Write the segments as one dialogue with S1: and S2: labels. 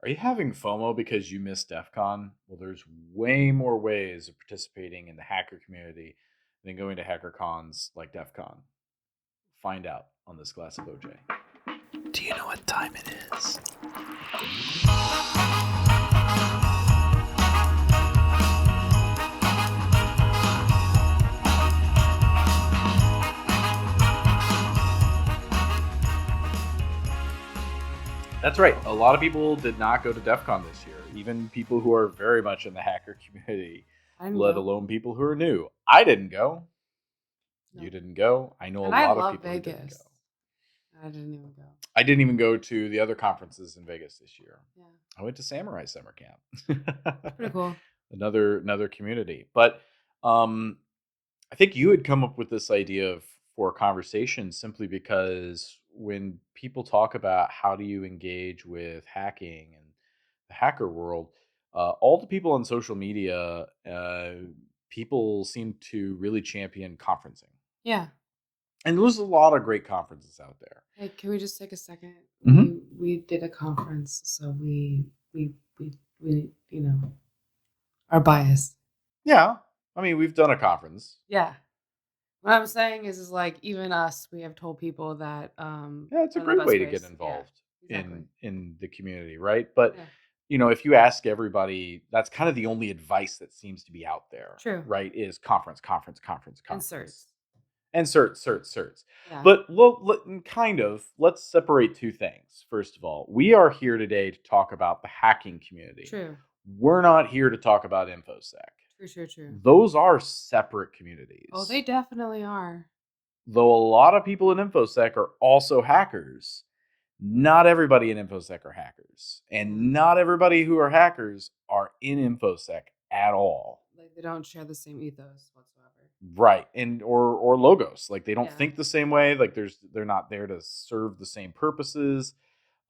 S1: Are you having FOMO because you missed DefCon? Well, there's way more ways of participating in the hacker community than going to hacker cons like DefCon. Find out on this Glassof0J. Do you know what time it is? That's right. A lot of people did not go to DefCon this year, even people who are very much in the hacker community,
S2: I didn't
S1: let
S2: go.
S1: alone people who are new. I didn't go.
S2: No.
S1: You didn't go. I know
S2: And
S1: a
S2: I
S1: lot of
S2: love
S1: people who didn't go.
S2: Vegas. I didn't even go.
S1: I didn't even go to the other conferences in Vegas this year.
S2: Yeah.
S1: I went to Samurai Summer Camp.
S2: Pretty cool.
S1: Another community. But I think you had come up with this idea for a conversation simply because when people talk about how do you engage with hacking and the hacker world, all the people on social media, people seem to really champion conferencing.
S2: Yeah.
S1: And there's a lot of great conferences out there.
S2: Hey, can we just take a second?
S1: Mhm.
S2: We did a conference, so we are biased.
S1: Yeah. I mean, we've done a conference.
S2: Yeah. What I'm saying is like even us, we have told people that
S1: Yeah, it's a
S2: one of the
S1: great
S2: best
S1: way to get
S2: ways. Yeah,
S1: involved
S2: exactly.
S1: in the community, right? But
S2: Yeah.
S1: if you ask everybody, that's kind of the only advice that seems to be out there,
S2: True.
S1: right? Is conference, conference, conference,
S2: And
S1: conference,
S2: certs.
S1: and certs.
S2: Yeah.
S1: But let's separate two things. First of all, we are here today to talk about the hacking community.
S2: True.
S1: We're not here to talk about InfoSec.
S2: True.
S1: Those are separate communities.
S2: Oh, they definitely are.
S1: Though a lot of people in InfoSec are also hackers, not everybody in InfoSec are hackers. And not everybody who are hackers are in InfoSec at all.
S2: Like they don't share the same ethos whatsoever.
S1: Right. And or logos. Like they don't
S2: Yeah.
S1: think the same way. Like they're not there to serve the same purposes.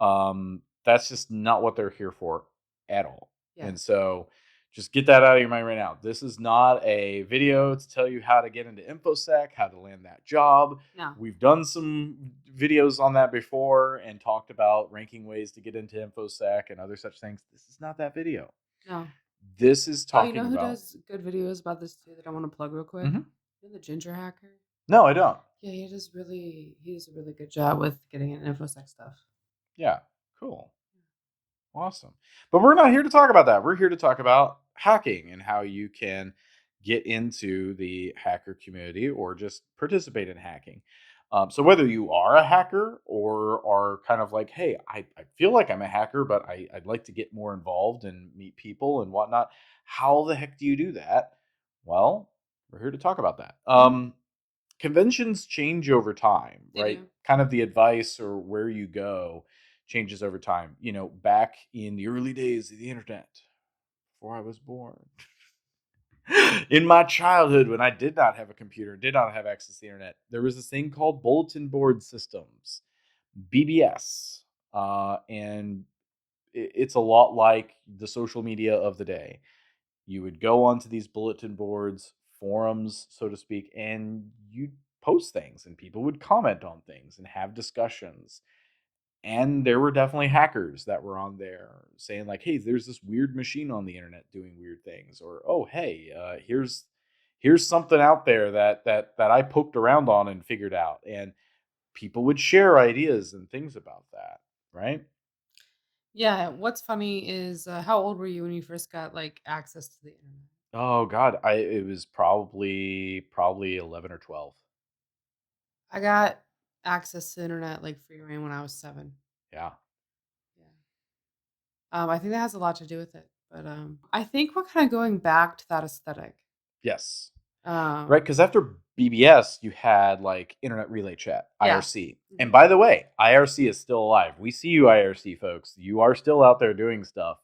S1: That's just not what they're here for at all.
S2: Yeah.
S1: And so just get that out of your mind right now. This is not a video to tell you how to get into InfoSec, how to land that job.
S2: No.
S1: We've done some videos on that before and talked about ranking ways to get into InfoSec and other such things. This is not that video.
S2: No.
S1: This is
S2: Oh,
S1: talking
S2: you know who
S1: about.
S2: does good videos about this too that I want to plug real quick?
S1: Mhm.
S2: You know the Ginger Hacker?
S1: No, I don't.
S2: Yeah, he does a really good job with getting into InfoSec stuff.
S1: Yeah, cool. Awesome. But we're not here to talk about that. We're here to talk about hacking and how you can get into the hacker community or just participate in hacking. So whether you are a hacker or are kind of like, hey, I feel like I'm a hacker, but I'd like to get more involved and meet people and whatnot. How the heck do you do that? Well, we're here to talk about that. Conventions change over time,
S2: They
S1: right?
S2: do.
S1: Kind of the advice or where you go changes over time. Back in the early days of the internet, before I was born, in my childhood, when I did not have a computer, did not have access to the internet, there was this thing called bulletin board systems, BBS. And it's a lot like the social media of the day. You would go onto these bulletin boards, forums, so to speak, and you'd post things and people would comment on things and have discussions. And there were definitely hackers that were on there saying like, "Hey, there's this weird machine on the internet doing weird things," or "Oh, hey, here's something out there that I poked around on and figured out." And people would share ideas and things about that, right?
S2: Yeah, what's funny is how old were you when you first got like access to the internet?
S1: Oh God, it was probably 11 or 12.
S2: I got access to the internet like free reign when I was 7.
S1: Yeah.
S2: Yeah. I think that has a lot to do with it, but I think we're kind of going back to that aesthetic.
S1: Yes. Right,
S2: Um,
S1: because after BBS, you had like Internet Relay Chat,
S2: yeah.
S1: IRC. And by the way, IRC is still alive. We see you, IRC folks. You are still out there doing stuff.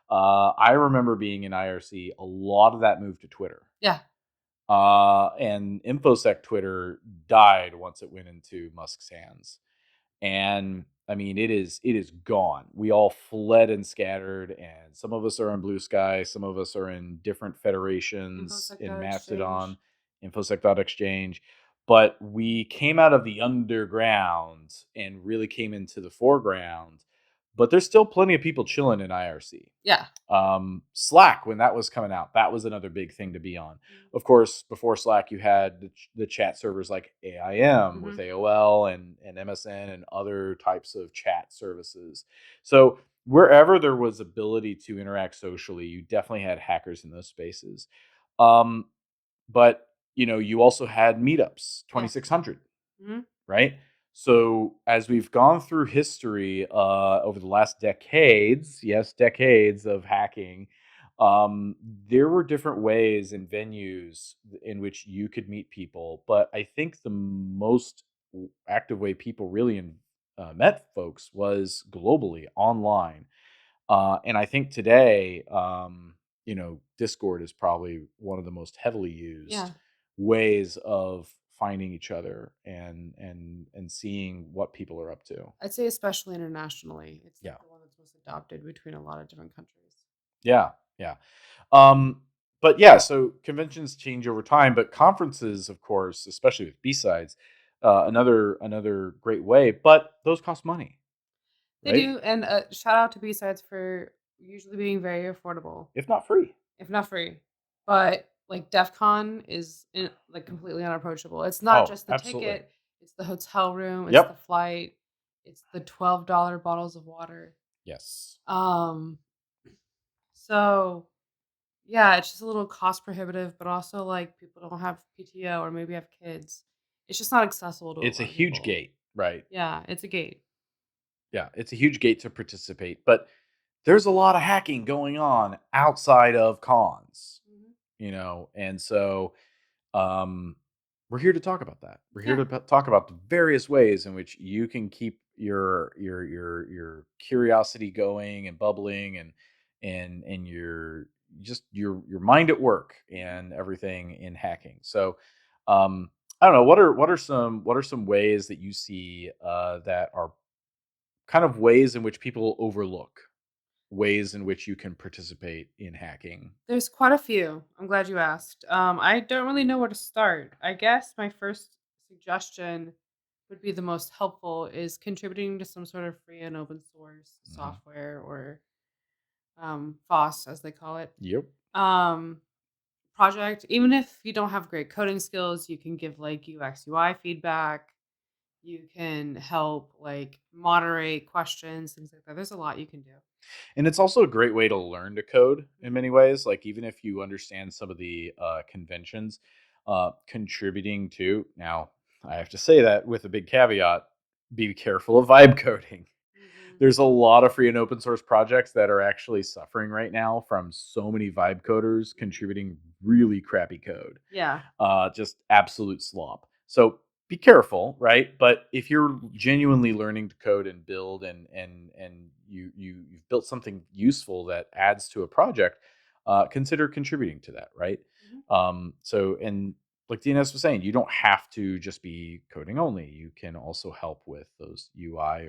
S1: I remember being in IRC. A lot of that moved to Twitter.
S2: Yeah.
S1: And InfoSec Twitter died once it went into Musk's hands. And I mean, it is gone. We all fled and scattered, and some of us are in Blue Sky, some of us are in different federations in Mastodon, InfoSec.exchange. But we came out of the underground and really came into the foreground but there's still plenty of people chilling in IRC.
S2: Yeah.
S1: Slack, when that was coming out, that was another big thing to be on. Of course, before Slack, you had the chat servers like AIM with AOL and MSN and other types of chat services. So wherever there was ability to interact socially, you definitely had hackers in those spaces. Um, but you also had meetups,
S2: Yeah.
S1: 2600,
S2: hmm
S1: right? So as we've gone through history over the last decades, yes, decades of hacking, um, there were different ways and venues in which you could meet people. But I think the most active way people really met folks was globally online. And I think today, Discord is probably one of the most heavily
S2: Yeah.
S1: used ways of finding each other and seeing what people are up to.
S2: I'd say especially internationally. It's
S1: Yeah.
S2: like the one that's most adopted between a lot of different countries.
S1: Yeah. Yeah. Um, but yeah, so conventions change over time, but conferences, of course, especially with B-sides, another great way, but those cost money,
S2: They
S1: right?
S2: do, and shout out to B-sides for usually being very affordable,
S1: If not free.
S2: if not free. But like DefCon is like completely unapproachable. It's not
S1: Oh,
S2: just the
S1: absolutely.
S2: ticket; it's the hotel room, it's the
S1: Yep.
S2: flight, it's the $12 bottles of water.
S1: Yes.
S2: Um, so yeah, it's just a little cost prohibitive, but also like people don't have PTO or maybe have kids. It's just not accessible to a
S1: It's a
S2: lot of
S1: huge
S2: people.
S1: gate, right?
S2: Yeah, it's a gate.
S1: Yeah, it's a huge gate to participate, but there's a lot of hacking going on outside of cons,
S2: Mhm.
S1: and so um, we're here to talk about that. We're here
S2: Yeah.
S1: to talk about the various ways in which you can keep your curiosity going and bubbling and your mind at work
S2: Mhm.
S1: and everything in hacking. So I don't know, what are some ways that you see that are kind of ways in which people overlook ways in which you can participate in hacking.
S2: There's quite a few. I'm glad you asked. I don't really know where to start. I guess my first suggestion would be the most helpful is contributing to some sort of free and open source
S1: Mhm.
S2: software or FOSS as they call it.
S1: Yep.
S2: Um, project. Even if you don't have great coding skills, you can give like UX UI feedback. You can help like moderate questions, things like that. There's a lot you can do.
S1: And it's also a great way to learn to code in
S2: Mhm.
S1: many ways. Like even if you understand some of the conventions, contributing to now, I have to say that with a big caveat: be careful of vibe coding.
S2: Mhm.
S1: There's a lot of free and open source projects that are actually suffering right now from so many vibe coders contributing really crappy code.
S2: Yeah.
S1: Just absolute slop. So be careful, right? But if you're genuinely learning to code and build and you've built something useful that adds to a project, consider contributing to that, right?
S2: Mhm.
S1: So and like DNS was saying, you don't have to just be coding only. You can also help with those UI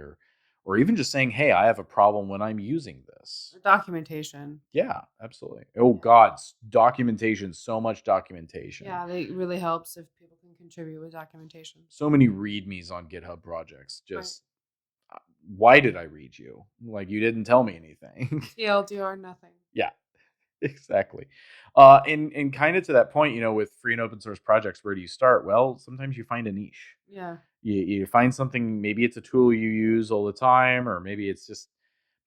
S1: or even just saying, "Hey, I have a problem when I'm using this."
S2: Or documentation.
S1: Yeah, absolutely. Oh
S2: Yeah.
S1: God, documentation, so much documentation.
S2: Yeah, it really helps if people can contribute with documentation.
S1: So many readmes on GitHub projects.
S2: Right.
S1: Just why did I read you? Like you didn't tell me anything.
S2: TLDR, nothing.
S1: Yeah, exactly. And kind of to that point, with free and open source projects, where do you start? Well, sometimes you find a niche.
S2: Yeah.
S1: You find something. Maybe it's a tool you use all the time, or maybe it's just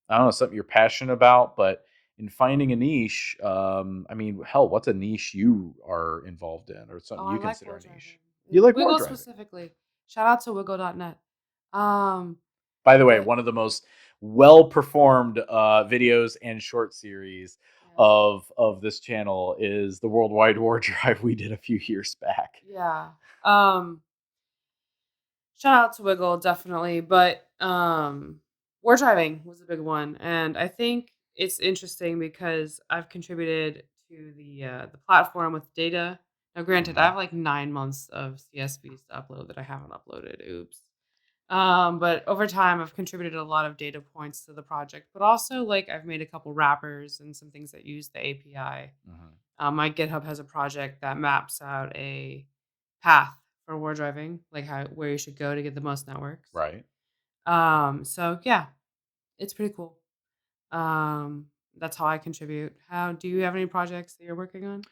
S1: I don't know something you're passionate about. But in finding a niche, I mean, hell, what's a niche you are involved in, or
S2: Oh,
S1: something
S2: I
S1: you
S2: like
S1: consider
S2: war
S1: a niche?
S2: driving.
S1: You like war
S2: Wiggle
S1: driving.
S2: specifically. Shout out to wiggle.net. Um,
S1: By the way,
S2: but
S1: one of the most well performed videos and short series
S2: yeah.
S1: of this channel is the Worldwide War Drive we did a few years back.
S2: Yeah. Um, shout out to Wiggle, definitely. But war driving was a big one. And I think it's interesting because I've contributed to the platform with data. Now granted, I
S1: Mhm.
S2: have like 9 months of CSVs to upload that I haven't uploaded. Oops. But over time, I've contributed a lot of data points to the project, but also like I've made a couple wrappers and some things that use the API.
S1: Mhm.
S2: My GitHub has a project that maps out a path for war driving, like how where you should go to get the most networks.
S1: Right.
S2: So yeah, It's pretty cool. Um, that's how I contribute. How do you have any projects that you're working on?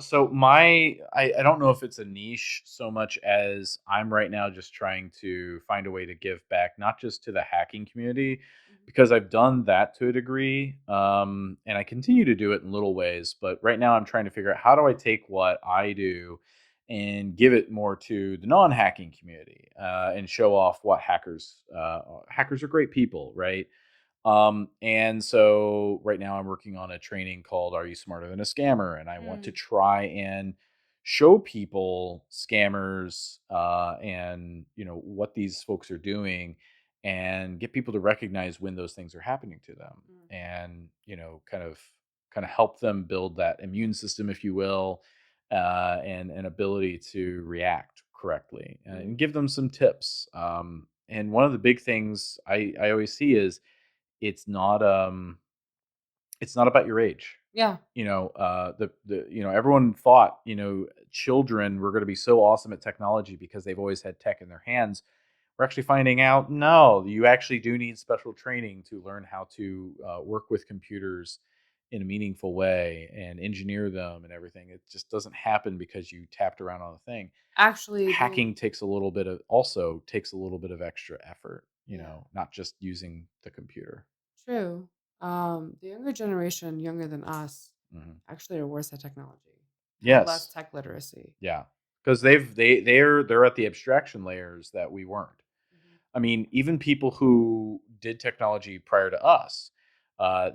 S1: So I don't know if it's a niche so much as I'm right now just trying to find a way to give back, not just to the hacking community,
S2: Mhm.
S1: because I've done that to a degree, and I continue to do it in little ways. But right now, I'm trying to figure out how do I take what I do and give it more to the non-hacking community, and show off what hackers are great people, right? And so right now I'm working on a training called Are You Smarter Than a Scammer? And I want to
S2: Mm,
S1: try and show people scammers, and what these folks are doing, and get people to recognize when those things are happening to them,
S2: mm,
S1: and kind of help them build that immune system, if you will, and an ability to react correctly,
S2: mm.
S1: and give them some tips. And one of the big things I always see is it's not, it's not about your age.
S2: Yeah,
S1: Everyone thought, children were gonna be so awesome at technology because they've always had tech in their hands. We're actually finding out, no, you actually do need special training to learn how to, work with computers in a meaningful way and engineer them and everything. It just doesn't happen because you tapped around on a thing.
S2: actually, the
S1: Hacking takes a little bit of extra effort,
S2: yeah,
S1: not just using the computer.
S2: true. The younger generation, younger than us,
S1: Mhm.
S2: actually are worse at technology. Have less
S1: Yes.
S2: tech literacy.
S1: Yeah. Because they're at the abstraction layers that we weren't.
S2: Mhm,
S1: I mean, even people who did technology prior to us,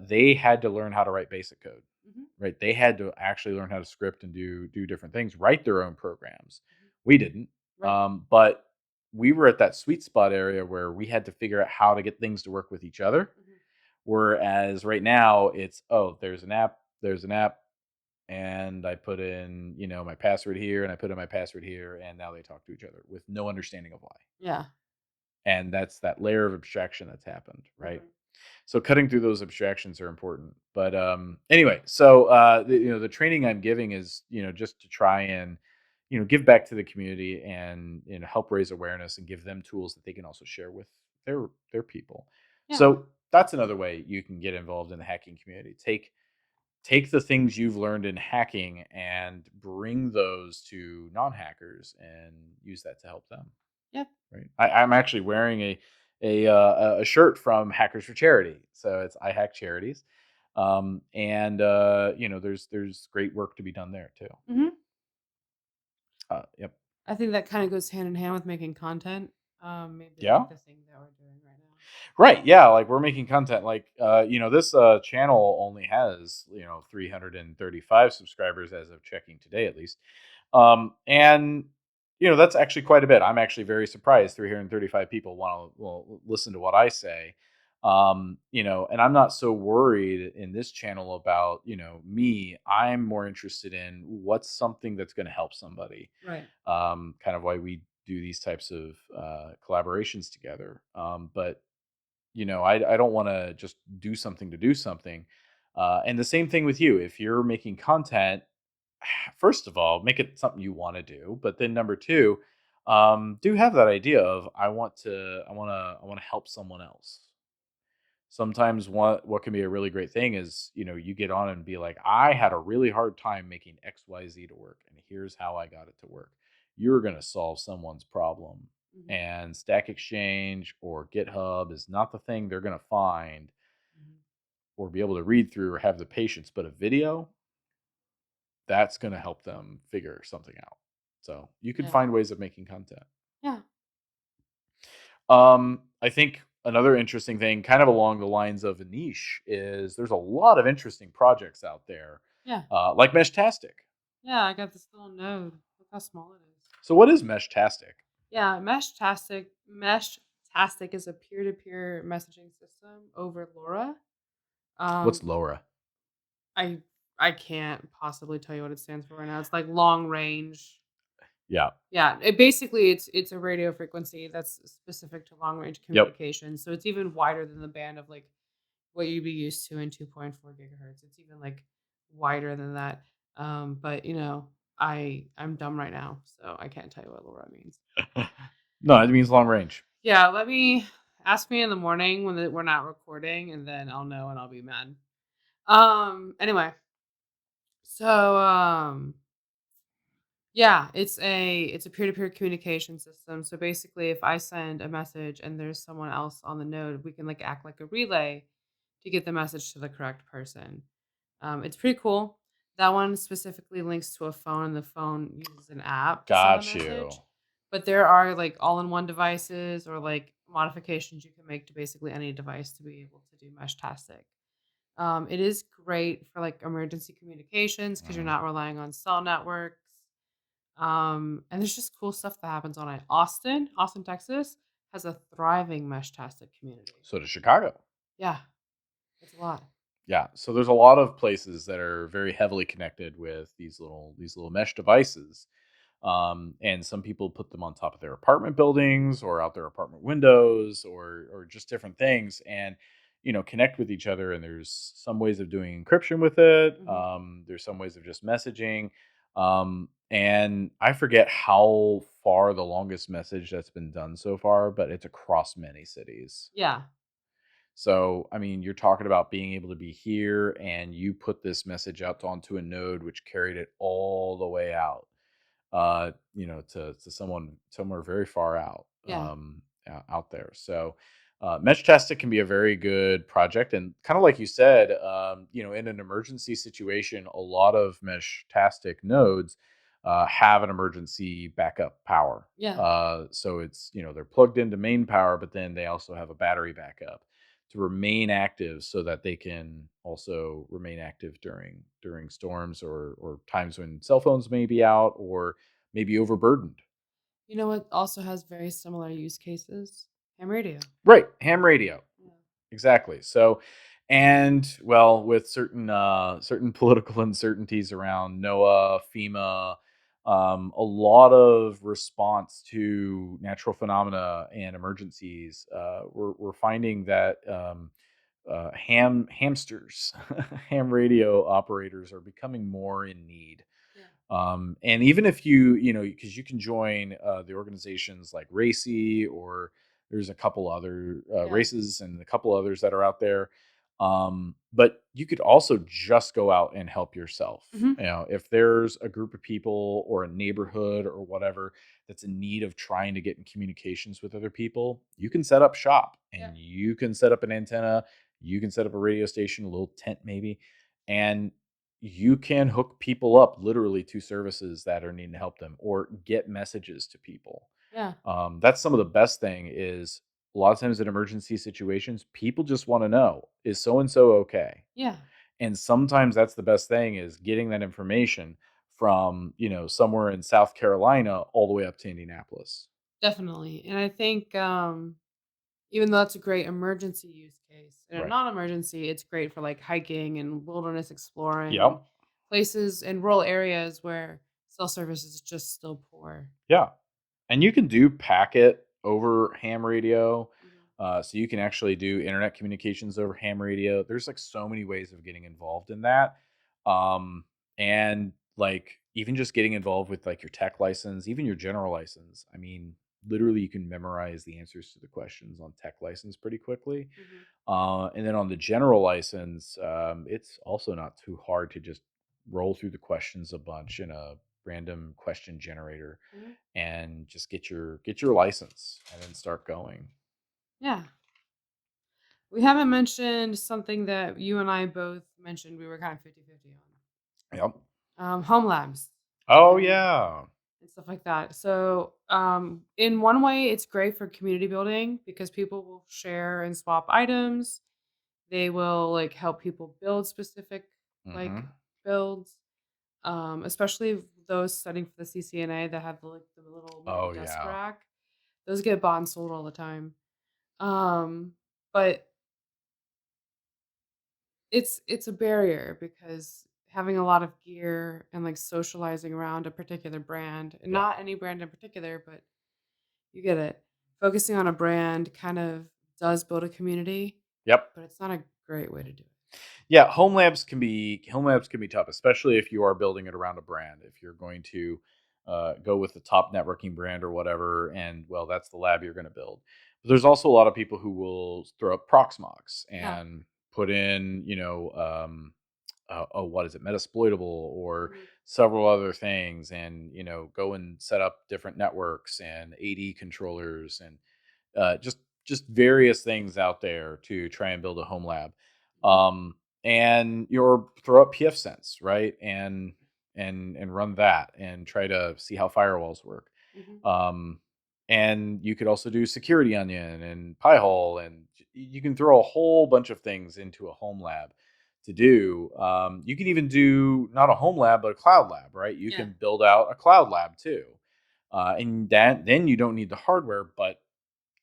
S1: they had to learn how to write basic code,
S2: mhm,
S1: right? They had to actually learn how to script and do different things, write their own programs.
S2: mhm.
S1: We didn't,
S2: Right.
S1: but we were at that sweet spot area where we had to figure out how to get things to work with each other.
S2: Mhm.
S1: Whereas right now, it's, oh, there's an app, and I put in, my password here, and I put in my password here, and now they talk to each other with no understanding of why.
S2: Yeah.
S1: And that's that layer of abstraction that's happened, right?
S2: Mhm.
S1: So cutting through those abstractions are important. But anyway, so the training I'm giving is, just to try and, give back to the community, and help raise awareness and give them tools that they can also share with their people.
S2: Yeah.
S1: So that's another way you can get involved in the hacking community. Take the things you've learned in hacking and bring those to non-hackers and use that to help them.
S2: Yep.
S1: Right. I'm actually wearing a shirt from Hackers for Charity. So it's I hack charities. And there's great work to be done there too.
S2: Mhm.
S1: Yep.
S2: I think that kinda goes hand in hand with making content, maybe
S1: Yeah.
S2: like the thing that we're doing right now.
S1: Right. Yeah. Like we're making content. Like this channel only has 335 subscribers as of checking today, at least. And that's actually quite a bit. I'm actually very surprised 335 people want to listen to what I say. And I'm not so worried in this channel about, me. I'm more interested in what's something that's going to help somebody.
S2: Right.
S1: Kind of why we do these types of collaborations together. But I don't want to just do something to do something. And the same thing with you. If you're making content, first of all, make it something you want to do. But then number two, do have that idea of I want to help someone else. Sometimes what can be a really great thing is, you get on and be like, I had a really hard time making XYZ to work, and here's how I got it to work. You're going to solve someone's problem.
S2: Mhm.
S1: And Stack Exchange or GitHub is not the thing they're going to find
S2: Mhm.
S1: or be able to read through or have the patience, but a video, that's going to help them figure something out. So you can
S2: Yeah.
S1: find ways of making content.
S2: Yeah.
S1: I think another interesting thing, kind of along the lines of a niche, is there's a lot of interesting projects out there,
S2: Yeah.
S1: like Meshtastic.
S2: Yeah, I got this little node. Look how small it is.
S1: So what is Meshtastic?
S2: Yeah, Meshtastic is a peer-to-peer messaging system over LoRa.
S1: What's
S2: Um,
S1: LoRa?
S2: I I can't possibly tell you what it stands for right now. It's like long range.
S1: Yeah.
S2: Yeah, it's a radio frequency that's specific to long range
S1: Yep.
S2: communication. So it's even wider than the band of like what you'd be used to in 2.4 gigahertz. It's even like wider than that. But I'm dumb right now, so I can't tell you what LoRa means.
S1: No, it means long range.
S2: Yeah, let me Ask me in the morning when we're not recording, and then I'll know and I'll be mad. Anyway, so yeah, it's a peer-to-peer communication system. So basically, if I send a message and there's someone else on the node, we can like act like a relay to get the message to the correct person. It's pretty cool. That one specifically links to a phone, and the phone uses an app to send the
S1: Got you.
S2: message. But there are like all-in-one devices or like modifications you can make to basically any device to be able to do Meshtastic. It is great for like emergency communications because you're
S1: Mhm.
S2: not relying on cell networks. And there's just cool stuff that happens on it. Austin, Texas has a thriving Meshtastic community.
S1: So does Chicago.
S2: Yeah, it's a lot.
S1: Yeah, so there's a lot of places that are very heavily connected with these little mesh devices, and some people put them on top of their apartment buildings or out their apartment windows or just different things, and connect with each other. And there's some ways of doing encryption with it.
S2: Mhm.
S1: There's some ways of just messaging, and I forget how far the longest message that's been done so far, but it's across many cities.
S2: Yeah.
S1: So, I mean, you're talking about being able to be here and you put this message out onto a node which carried it all the way out, to someone somewhere very far out,
S2: Yeah.
S1: out there. So, Meshtastic can be a very good project, and kind of like you said, in an emergency situation, a lot of Meshtastic nodes have an emergency backup power.
S2: Yeah.
S1: So it's they're plugged into main power, but then they also have a battery backup to remain active, so that they can also remain active during storms or times when cell phones may be out or maybe overburdened.
S2: You know what also has very similar use cases? Ham radio.
S1: Right, ham radio.
S2: Yeah.
S1: Exactly. So, and well, with certain political uncertainties around NOAA, FEMA, a lot of response to natural phenomena and emergencies, we're finding that hamsters, ham radio operators are becoming more in need.
S2: Yeah.
S1: And even if because you can join the organizations like Racy, or there's a couple other
S2: Yeah.
S1: races and a couple others that are out there. But you could also just go out and help yourself.
S2: Mhm.
S1: If there's a group of people or a neighborhood or whatever that's in need of trying to get in communications with other people, you can set up shop
S2: Yeah.
S1: and you can set up an antenna, you can set up a radio station, a little tent maybe, and you can hook people up literally to services that are needing to help them or get messages to people.
S2: Yeah.
S1: That's some of the best thing is a lot of times in emergency situations, people just want to know, is so and so okay?
S2: Yeah.
S1: And sometimes that's the best thing is getting that information from, somewhere in South Carolina all the way up to Indianapolis.
S2: Definitely. And I think even though that's a great emergency use case, in a
S1: Right.
S2: non-emergency, it's great for like hiking and wilderness exploring and
S1: Yep.
S2: places in rural areas where cell service is just still poor.
S1: Yeah. And you can do packet over ham radio.
S2: Mhm.
S1: So you can actually do internet communications over ham radio. There's like so many ways of getting involved in that. And like even just getting involved with like your tech license, even your general license. I mean, literally you can memorize the answers to the questions on tech license pretty quickly.
S2: Mhm.
S1: And then on the general license, it's also not too hard to just roll through the questions a bunch in a random question generator
S2: Mhm.
S1: and just get your license and then start going.
S2: Yeah. We haven't mentioned something that you and I both mentioned we were kind of 50-50
S1: Yep.
S2: on. Home labs
S1: Oh
S2: and
S1: yeah.
S2: stuff like that. So, in one way, it's great for community building because people will share and swap items. They will like help people build specific like
S1: Hmm.
S2: builds, especially those studying for the CCNA that have the little mini
S1: Oh
S2: desk
S1: yeah.
S2: rack. Those get bought and sold all the time. But it's a barrier because having a lot of gear and like socializing around a particular brand, and
S1: Yeah.
S2: not any brand in particular, but you get it. Focusing on a brand kind of does build a community,
S1: Yep.
S2: but it's not a great way to do it.
S1: Yeah. Home labs can be tough, especially if you are building it around a brand. If you're going to go with the top networking brand or whatever, and well, that's the lab you're going to build. There's also a lot of people who will throw up Proxmox
S2: Yeah.
S1: and put in, what is it, Metasploitable or
S2: Mhm.
S1: several other things, and go and set up different networks and AD controllers and just various things out there to try and build a home lab.
S2: Mhm.
S1: And your throw up pfSense, right? And run that and try to see how firewalls work.
S2: Mhm.
S1: um, and you could also do security onion and Pi-hole, and you can throw a whole bunch of things into a home lab to do. You can even do not a home lab, but a cloud lab, right? You
S2: Yeah.
S1: can build out a cloud lab too. And then you don't need the hardware, but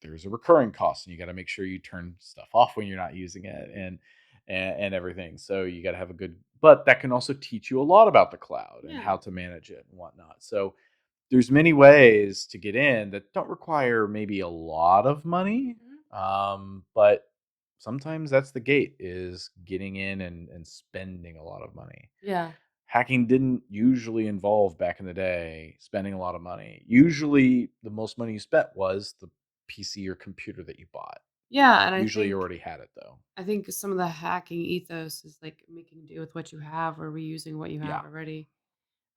S1: there's a recurring cost, and you got to make sure you turn stuff off when you're not using it, and everything. So you got to have a good, but that can also teach you a lot about the cloud and
S2: Yeah.
S1: how to manage it and whatnot. So there's many ways to get in that don't require maybe a lot of money.
S2: Mhm.
S1: But sometimes that's the gate, is getting in and spending a lot of money.
S2: Yeah.
S1: Hacking didn't usually involve, back in the day, spending a lot of money. Usually the most money you spent was the PC or computer that you bought.
S2: Yeah, and
S1: Usually you already had it though.
S2: I think some of the hacking ethos is like making do with what you have or reusing what you
S1: Yeah.
S2: have already.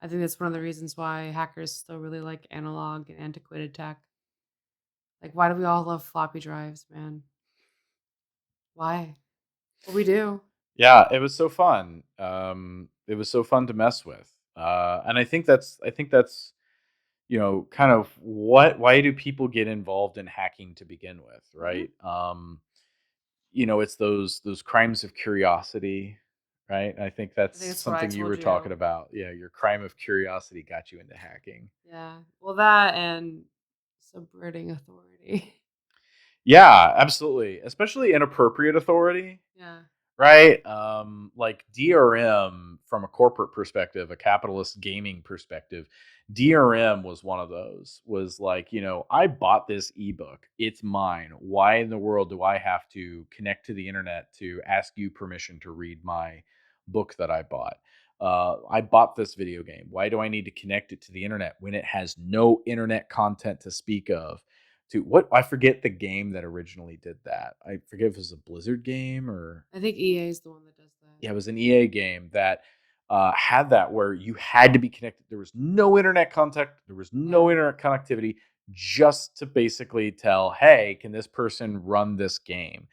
S2: I think that's one of the reasons why hackers still really like analog and antiquated tech. Like, why do we all love floppy drives, man? Why? Well, we do.
S1: Yeah, it was so fun. It was so fun to mess with. And I think that's kind of why do people get involved in hacking to begin with,
S2: Mhm.
S1: right? It's those crimes of curiosity, right? I think
S2: I think
S1: that's
S2: that's what I
S1: something you were
S2: told
S1: talking
S2: you.
S1: about. Yeah, your crime of curiosity got you into hacking.
S2: Yeah. Well, that and subverting authority.
S1: Yeah, absolutely. Especially inappropriate authority.
S2: Yeah.
S1: Right? Like DRM, from a corporate perspective, a capitalist gaming perspective, DRM was one of those. Was like, I bought this ebook. It's mine. Why in the world do I have to connect to the internet to ask you permission to read my book that I bought? I bought this video game. Why do I need to connect it to the internet when it has no internet content to speak of? To what, I forget the game that originally did that. I forget if it was a Blizzard game or,
S2: I think EA is the one that does that.
S1: yeah, it was an EA game that had that, where you had to be connected. There was no internet contact. There was no
S2: Yeah.
S1: internet connectivity, just to basically tell, hey, can this person run this game?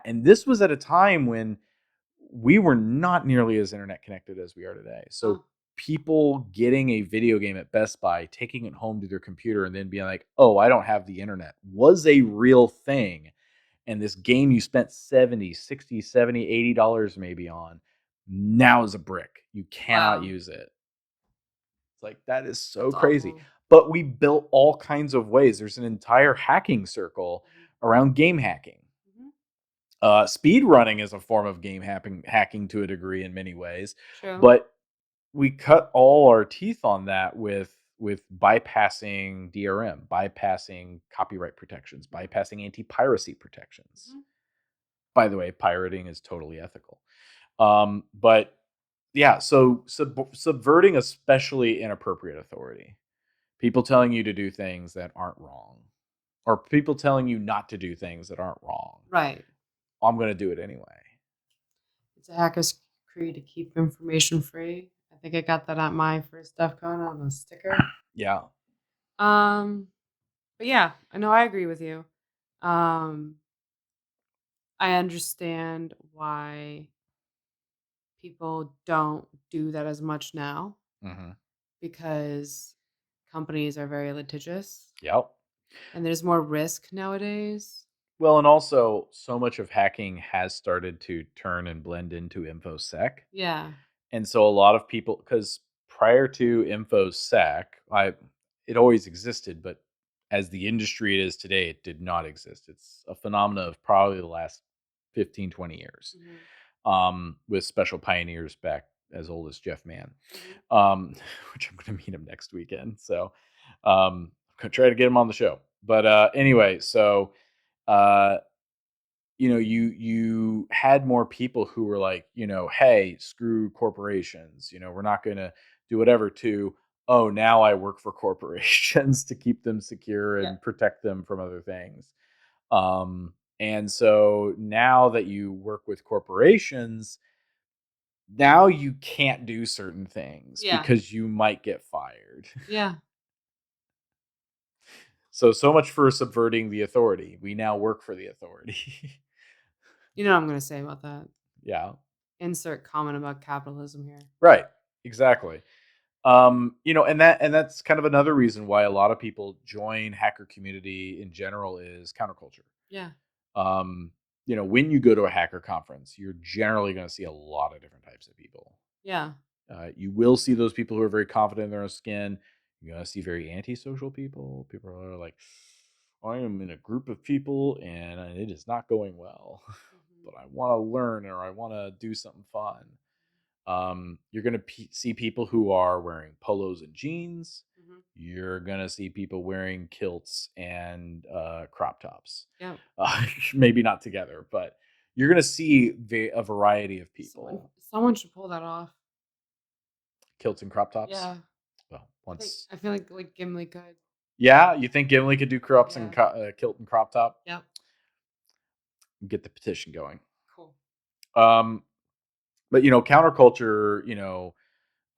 S1: And this was at a time when we were not nearly as internet connected as we are today. So
S2: Oh.
S1: people getting a video game at Best Buy, taking it home to their computer, and then being like, oh, I don't have the internet, was a real thing. And this game you spent 70, 60, 70, $80 maybe on, now is a brick. You cannot
S2: Wow.
S1: use it. It's like, that is so
S2: That's
S1: crazy.
S2: awful.
S1: But we built all kinds of ways. There's an entire hacking circle
S2: Mhm.
S1: around game hacking.
S2: Mhm.
S1: Speed running is a form of game hacking to a degree in many ways,
S2: True.
S1: but we cut all our teeth on that with bypassing DRM, bypassing copyright protections,
S2: Mhm.
S1: bypassing anti-piracy protections.
S2: Mhm.
S1: By the way, pirating is totally ethical. But yeah, so subverting especially inappropriate authority, people telling you to do things that aren't wrong, or people telling you not to do things that aren't wrong.
S2: Right.
S1: I'm going to do it anyway.
S2: It's a hacker's creed to keep information free. I think I got that at my first DefCon on a sticker.
S1: Yeah.
S2: Um, but yeah, I know I agree with you. Um, I understand why people don't do that as much now
S1: Hmm.
S2: because companies are very litigious
S1: Yep.
S2: and there's more risk nowadays.
S1: Well, and also so much of hacking has started to turn and blend into infosec.
S2: Yeah.
S1: And so a lot of people, because prior to infosec, it always existed, but as the industry it is today, it did not exist. It's a phenomena of probably the last 15, 20 years,
S2: Mhm.
S1: with special pioneers back as old as Jeff Mann,
S2: Mhm.
S1: which I'm going to meet him next weekend. So I'm going to try to get him on the show. But anyway, so uh, you had more people who were like, hey, screw corporations, we're not going to do whatever, to, oh, now I work for corporations to keep them secure
S2: Yeah.
S1: and protect them from other things. And so now that you work with corporations, now you can't do certain things
S2: Yeah.
S1: because you might get fired.
S2: Yeah.
S1: So much for subverting the authority. We now work for the authority.
S2: You know what I'm gonna say about that.
S1: Yeah.
S2: Insert comment about capitalism here.
S1: Right. Exactly. And that's kind of another reason why a lot of people join hacker community in general is counterculture.
S2: Yeah.
S1: Um, when you go to a hacker conference, you're generally going to see a lot of different types of people.
S2: Yeah.
S1: You will see those people who are very confident in their own skin. You're going to see very antisocial people. People are like, I am in a group of people and it is not going well,
S2: Mhm.
S1: but I want to learn or I want to do something fun. You're going to see people who are wearing polos and jeans.
S2: Mhm.
S1: You're going to see people wearing kilts and crop tops.
S2: Yeah.
S1: Maybe not together, but you're going to see a variety of
S2: Someone
S1: people.
S2: someone should pull that off.
S1: Kilts and crop tops.
S2: Yeah.
S1: Well,
S2: I think
S1: once,
S2: I feel like Gimli could.
S1: yeah, you think Gimli could do crops and
S2: Yeah.
S1: kilt and crop top?
S2: Yep.
S1: Get the petition going.
S2: Cool.
S1: Um, but counterculture,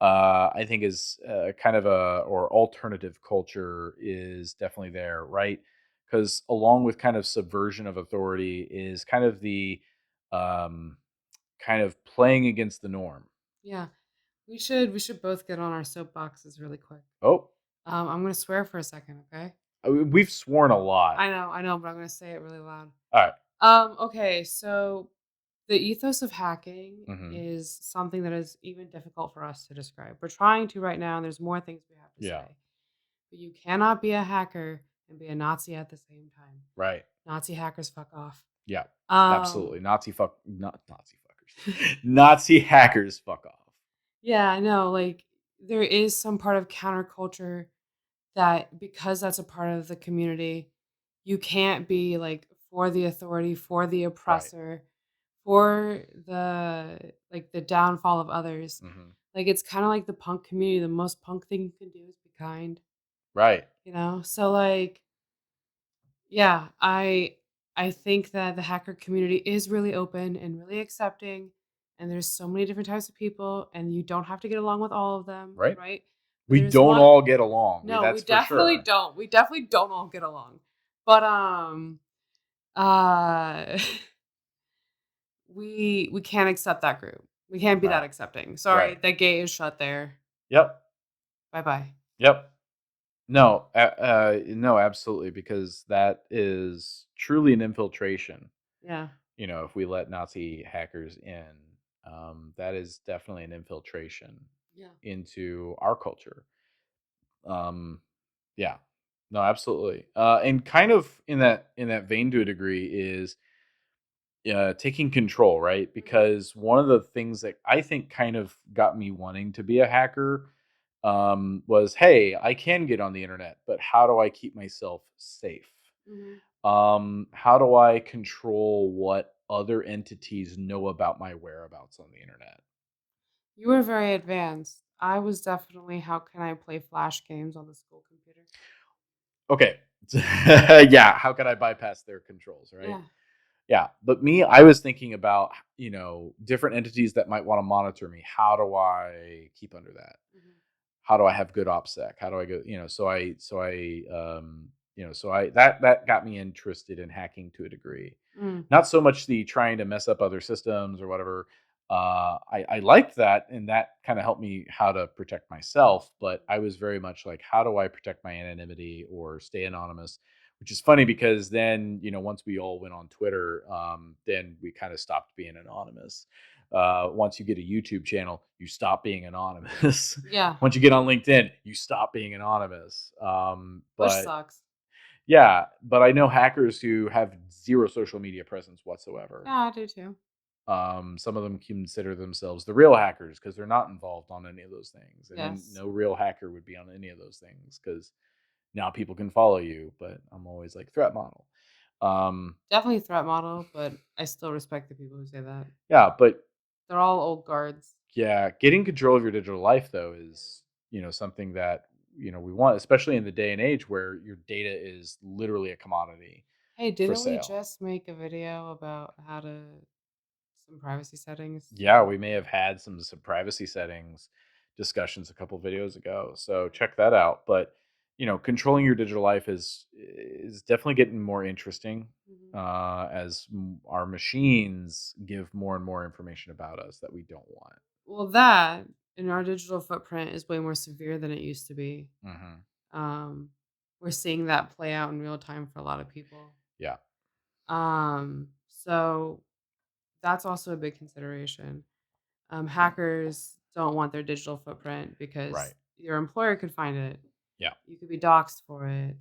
S1: I think is kind of or alternative culture is definitely there, right? Because along with kind of subversion of authority is kind of the um, kind of playing against the norm.
S2: Yeah. We should both get on our soapboxes really quick.
S1: Oh,
S2: I'm gonna swear for a second, okay?
S1: we've sworn a lot.
S2: I know, but I'm gonna say it really loud.
S1: All right.
S2: Okay, so the ethos of hacking
S1: Mm-hmm.
S2: is something that is even difficult for us to describe. We're trying to right now, and there's more things we have to
S1: Yeah.
S2: say. But you cannot be a hacker and be a Nazi at the same time.
S1: Right.
S2: Nazi hackers fuck off.
S1: Yeah.
S2: Um
S1: Absolutely. Not Nazi fuckers. Nazi hackers fuck off.
S2: yeah, I know, like there is some part of counterculture that because that's a part of the community, you can't be like for the authority, for the
S1: Right.
S2: oppressor, for the downfall of others.
S1: Mm-hmm.
S2: Like it's kind of like the punk community. The most punk thing you can do is be kind,
S1: Right.
S2: you know? So like yeah, I think that the hacker community is really open and really accepting and there's so many different types of people and you don't have to get along with all of them,
S1: Right.
S2: right? But
S1: We
S2: there's
S1: don't
S2: one
S1: all get along.
S2: no, we
S1: That's for
S2: definitely
S1: sure.
S2: don't. We definitely don't all get along. But uh we can't accept that group. We can't be that
S1: Right.
S2: accepting.
S1: Right.
S2: Sorry, that gate is shut there.
S1: Yep.
S2: Bye-bye.
S1: Yep. No, no, absolutely, because that is truly an infiltration.
S2: Yeah.
S1: If we let Nazi hackers in, that is definitely an infiltration
S2: Yeah.
S1: into our culture. Um, yeah, no, absolutely. And kind of in that vein to a degree is taking control, right?
S2: Mhm.
S1: Because one of the things that I think kind of got me wanting to be a hacker was, hey, I can get on the internet, but how do I keep myself safe?
S2: Mhm.
S1: How do I control what other entities know about my whereabouts on the internet?
S2: You were very advanced. I was definitely how can I play flash games on the school computer?
S1: Okay. Yeah, how can I bypass their controls, right?
S2: Yeah.
S1: Yeah, but me, I was thinking about, different entities that might want to monitor me. How do I keep under that?
S2: Mhm.
S1: How do I have good OPSEC? How do I go, that got me interested in hacking to a degree.
S2: Mm.
S1: Not so much the trying to mess up other systems or whatever. I liked that, and that kind of helped me how to protect myself. But I was very much like, how do I protect my anonymity or stay anonymous? Which is funny because then, once we all went on Twitter, then we kind of stopped being anonymous. Once you get a YouTube channel, you stop being anonymous.
S2: Yeah.
S1: Once you get on LinkedIn, you stop being anonymous.
S2: Which
S1: But
S2: sucks.
S1: yeah, but I know hackers who have zero social media presence whatsoever.
S2: Yeah, I do too.
S1: Some of them consider themselves the real hackers because they're not involved on any of those things, and then
S2: Yes.
S1: no real hacker would be on any of those things because now people can follow you. But I'm always like threat model. Um,
S2: Definitely threat model, but I still respect the people who say that.
S1: yeah, but
S2: They're all old guards.
S1: yeah, getting control of your digital life though is something that we want, especially in the day and age where your data is literally a commodity.
S2: Hey,
S1: for
S2: didn't we
S1: sale.
S2: just make a video about how to some privacy settings
S1: Yeah,
S2: to
S1: we may have had some privacy settings discussions a couple videos ago. So check that out. But controlling your digital life is definitely getting more interesting
S2: Mhm.
S1: as our machines give more and more information about us that we don't want.
S2: Well, that and our digital footprint is way more severe than it used to be.
S1: Hmm.
S2: Um, we're seeing that play out in real time for a lot of people.
S1: Yeah,
S2: So that's also a big consideration. Hackers don't want their digital footprint because
S1: right.
S2: your employer could find it.
S1: Yeah.
S2: You could be doxxed for it.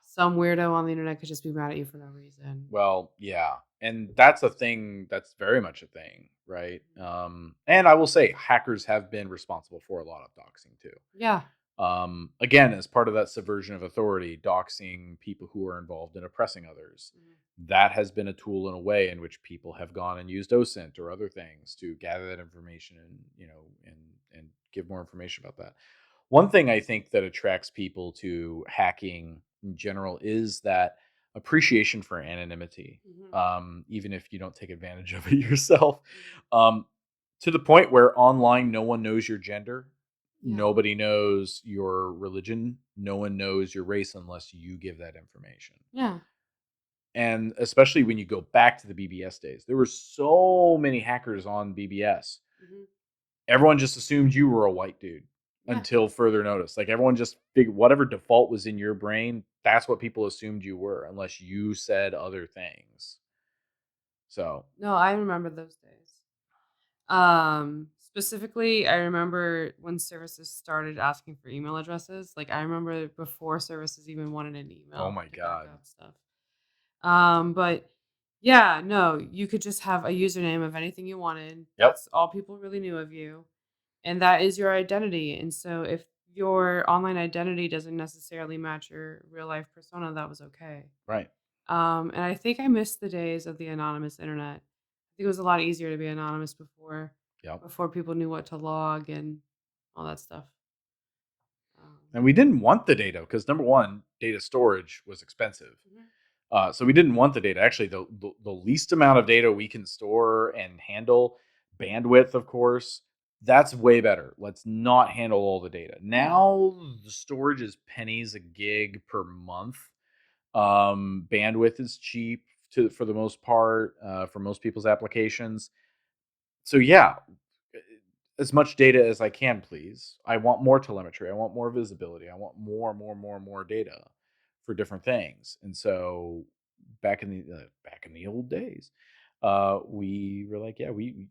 S2: Some weirdo on the internet could just be mad at you for no reason.
S1: Well, yeah. And that's a thing that's very much a thing, right?
S2: Mhm.
S1: And I will say hackers have been responsible for a lot of doxing too.
S2: Yeah.
S1: Again, as part of that subversion of authority, doxing people who are involved in oppressing others.
S2: Mhm.
S1: That has been a tool in a way in which people have gone and used OSINT or other things to gather that information and and give more information about that. One thing I think that attracts people to hacking in general is that appreciation for anonymity,
S2: Mhm.
S1: even if you don't take advantage of it yourself.
S2: Mhm.
S1: Um, to the point where online no one knows your gender,
S2: Yeah.
S1: nobody knows your religion, no one knows your race unless you give that information.
S2: Yeah.
S1: And especially when you go back to the BBS days, there were so many hackers on BBS.
S2: Mhm.
S1: Everyone just assumed you were a white dude
S2: Yeah.
S1: until further notice. Like everyone just figured whatever default was in your brain, that's what people assumed you were, unless you said other things. So,
S2: No, I remember those days. Specifically, I remember when services started asking for email addresses. Like I remember before services even wanted an
S1: oh
S2: email
S1: my
S2: to back
S1: god,
S2: up stuff. But yeah, no, you could just have a username of anything you wanted.
S1: yep,
S2: That's all people really knew of you. And that is your identity. And so if your online identity doesn't necessarily match your real life persona, that was okay.
S1: right,
S2: And I think I missed the days of the anonymous internet. I think it was a lot easier to be anonymous
S1: yep.
S2: before people knew what to log and all that stuff.
S1: And we didn't want the data because number one, data storage was expensive.
S2: Mhm.
S1: So we didn't want the data. Actually, the least amount of data we can store and handle, bandwidth, of course, that's way better. Let's not handle all the data.
S2: Yeah.
S1: Now the storage is pennies a gig per month. Bandwidth is cheap for the most part for most people's applications. So yeah, as much data as I can, please. I want more telemetry. I want more visibility. I want more data for different things. And so back in the old days, we were like, yeah, we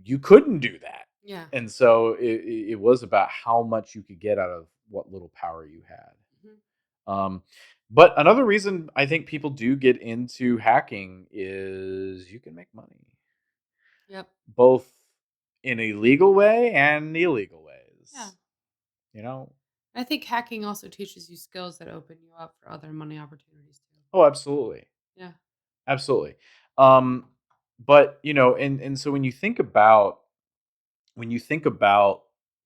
S1: you couldn't do that.
S2: Yeah.
S1: And so it was about how much you could get out of what little power you had.
S2: Mhm.
S1: Um, but another reason I think people do get into hacking is you can make money
S2: Yep.
S1: both in a legal way and illegal
S2: Yeah.
S1: ways. You know?
S2: I think hacking also teaches you skills that open you up for other money opportunities too.
S1: Oh, absolutely.
S2: Yeah.
S1: Absolutely. Um, but and so when you think about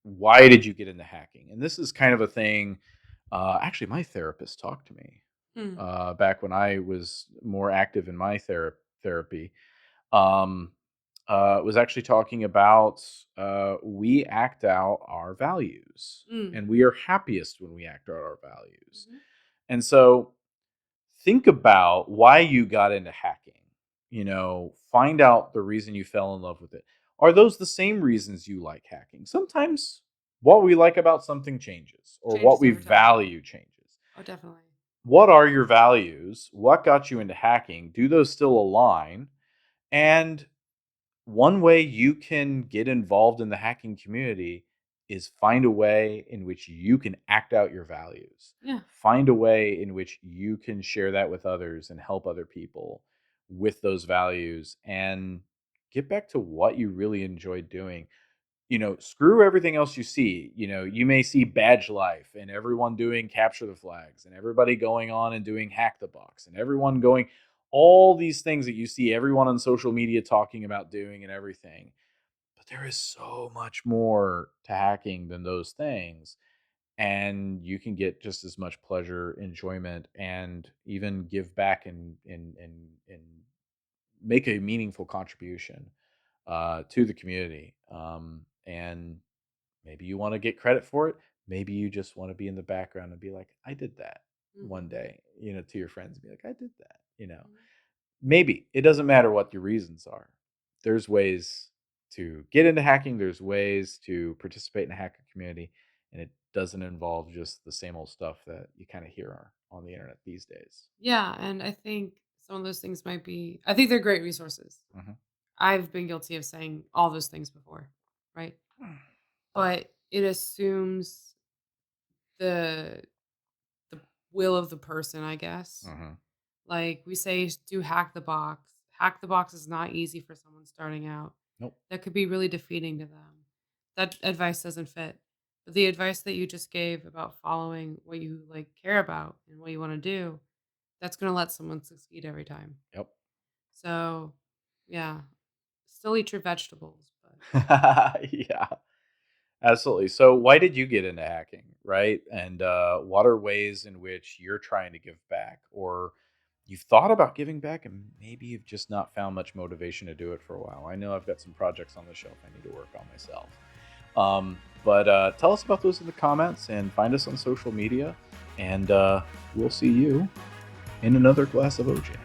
S1: why did you get into hacking? And this is kind of a thing. Actually, my therapist talked to me
S2: Hmm.
S1: back when I was more active in my therapy. Um, was actually talking about we act out our values,
S2: Mm.
S1: and we are happiest when we act out our values.
S2: Mhm.
S1: And so, think about why you got into hacking. Find out the reason you fell in love with it. Are those the same reasons you like hacking? Sometimes what we like about something changes, or what
S2: Changes
S1: we
S2: over time.
S1: value changes.
S2: Oh, definitely.
S1: What are your values? What got you into hacking? Do those still align? And one way you can get involved in the hacking community is find a way in which you can act out your values.
S2: Yeah.
S1: Find a way in which you can share that with others and help other people with those values and get back to what you really enjoy doing. Screw everything else you see. You may see Badge Life and everyone doing capture the flags and everybody going on and doing hack the box and everyone going all these things that you see everyone on social media talking about doing and everything. But there is so much more to hacking than those things. and you can get just as much pleasure, enjoyment, and even give back and make a meaningful contribution to the community. And maybe you want to get credit for it. Maybe you just want to be in the background and be like, I did that one
S2: Mhm.
S1: day, to your friends, and be like, I did that.
S2: Mhm.
S1: Maybe it doesn't matter what your reasons are. There's ways to get into hacking, there's ways to participate in a hacker community, and it doesn't involve just the same old stuff that you kind of hear on the internet these days.
S2: Yeah, and I think some of those things might be I think they're great resources.
S1: Mhm.
S2: I've been guilty of saying all those things before, right? But it assumes the the will of the person, I guess.
S1: Mhm.
S2: Like we say, do hack the box. Hack the box is not easy for someone starting out.
S1: Nope.
S2: That could be really defeating to them. That advice doesn't fit. But the advice that you just gave about following what you like care about and what you want to do, that's going to let someone succeed every time.
S1: Yep.
S2: So, yeah, still eat your vegetables, but
S1: Yeah. Absolutely. So, why did you get into hacking, right? And what are ways in which you're trying to give back, or you've thought about giving back, and maybe you've just not found much motivation to do it for a while? I know I've got some projects on the shelf I need to work on myself. But tell us about those in the comments, and find us on social media. And we'll see you in another glass of OJ.